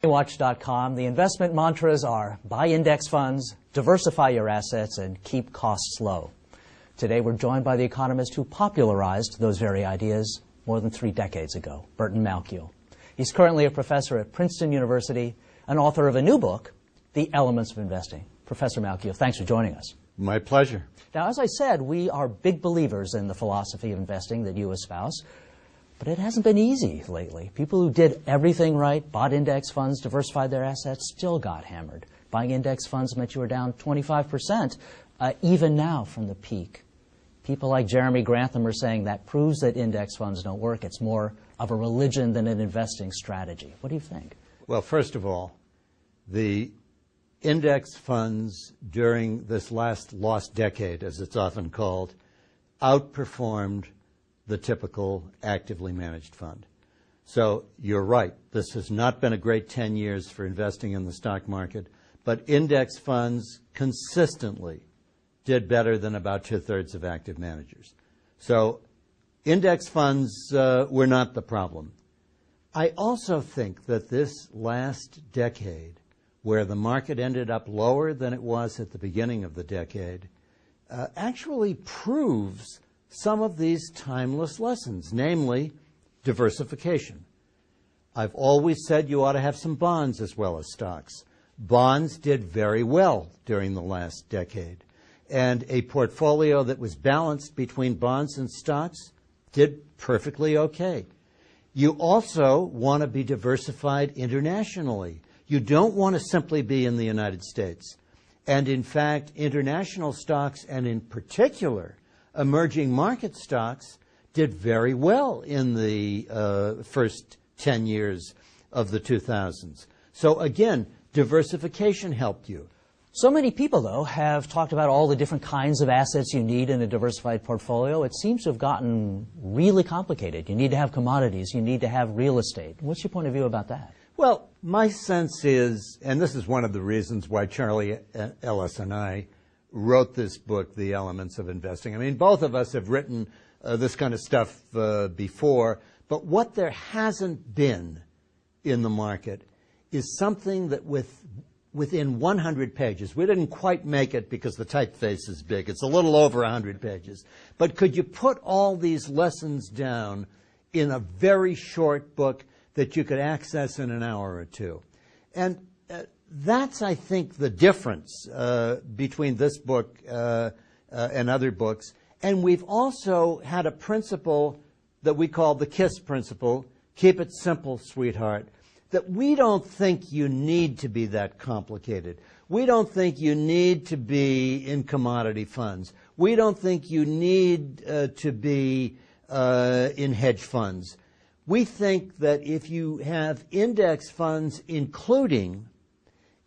Watch.com, the investment mantras are buy index funds, diversify your assets, and keep costs low. Today we're joined by the economist who popularized those very ideas more than 3 decades ago, Burton Malkiel. He's currently a professor at Princeton University and author of a new book, The Elements of Investing. Professor Malkiel, thanks for joining us. My pleasure. Now, as I said, we are big believers in the philosophy of investing that you espouse. But it hasn't been easy lately. People who did everything right, bought index funds, diversified their assets, still got hammered. Buying index funds meant you were down 25%, even now from the peak. People like Jeremy Grantham are saying that proves that index funds don't work. It's more of a religion than an investing strategy. What do you think? Well, first of all, the index funds during this last lost decade, as it's often called, outperformed the typical actively managed fund. So you're right, this has not been a great 10 years for investing in the stock market, but index funds consistently did better than about 2/3 of active managers. So index funds were not the problem. I also think that this last decade, where the market ended up lower than it was at the beginning of the decade, actually proves some of these timeless lessons, namely diversification. I've always said you ought to have some bonds as well as stocks. Bonds did very well during the last decade, and a portfolio that was balanced between bonds and stocks did perfectly okay. You also want to be diversified internationally. You don't want to simply be in the United States. And in fact, international stocks, and in particular emerging market stocks, did very well in the first 10 years of the 2000s. So again, diversification helped you. So many people, though, have talked about all the different kinds of assets you need in a diversified portfolio. It seems to have gotten really complicated. You need to have commodities. You need to have real estate. What's your point of view about that? Well, my sense is, and this is one of the reasons why Charlie Ellis and I wrote this book, The Elements of Investing. I mean, both of us have written this kind of stuff before, but what there hasn't been in the market is something that within 100 pages, we didn't quite make it because the typeface is big, it's a little over 100 pages, but could you put all these lessons down in a very short book that you could access in an hour or two? And that's, I think, the difference between this book and other books. And we've also had a principle that we call the KISS principle, keep it simple, sweetheart, that we don't think you need to be that complicated. We don't think you need to be in commodity funds. We don't think you need to be in hedge funds. We think that if you have index funds, including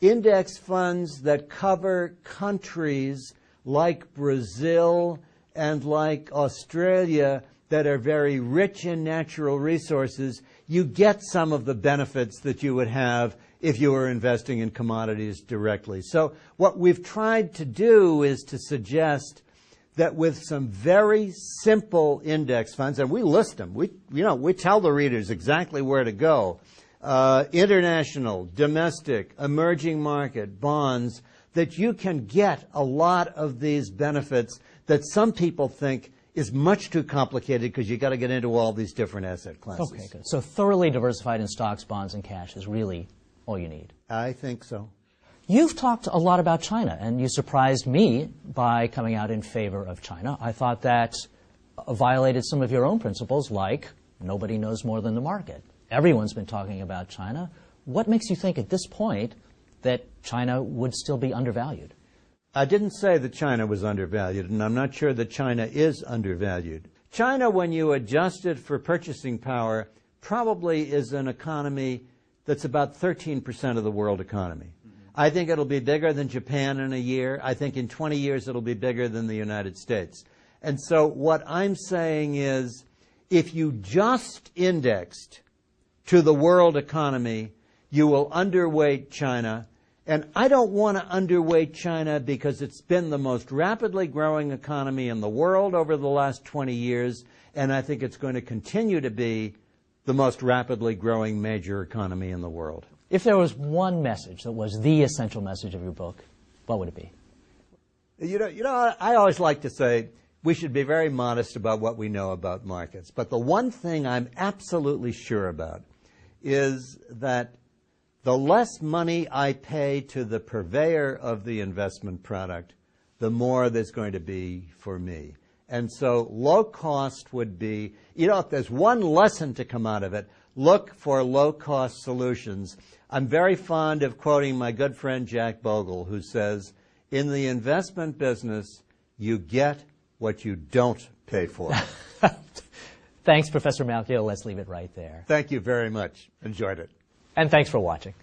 index funds that cover countries like Brazil and like Australia that are very rich in natural resources, you get some of the benefits that you would have if you were investing in commodities directly. So what we've tried to do is to suggest that with some very simple index funds, and we list them, we tell the readers exactly where to go, international, domestic, emerging market, bonds, that you can get a lot of these benefits that some people think is much too complicated because you've got to get into all these different asset classes. Okay, good. So thoroughly diversified in stocks, bonds, and cash is really all you need. I think so. You've talked a lot about China, and you surprised me by coming out in favor of China. I thought that violated some of your own principles, like nobody knows more than the market. Everyone's been talking about China. What makes you think at this point that China would still be undervalued? I didn't say that China was undervalued, and I'm not sure that China is undervalued. China, when you adjust it for purchasing power, probably is an economy that's about 13% of the world economy. I think it'll be bigger than Japan in a year. I think in 20 years it'll be bigger than the United States. And so what I'm saying is, if you just indexed to the world economy, you will underweight China. And I don't want to underweight China because it's been the most rapidly growing economy in the world over the last 20 years, and I think it's going to continue to be the most rapidly growing major economy in the world. If there was one message that was the essential message of your book, what would it be? I always like to say we should be very modest about what we know about markets. But the one thing I'm absolutely sure about is that the less money I pay to the purveyor of the investment product, the more there's going to be for me. And so low cost would be, if there's one lesson to come out of it, look for low-cost solutions. I'm very fond of quoting my good friend Jack Bogle, who says, in the investment business, you get what you don't pay for. Thanks, Professor Malkiel. Let's leave it right there. Thank you very much. Enjoyed it. And thanks for watching.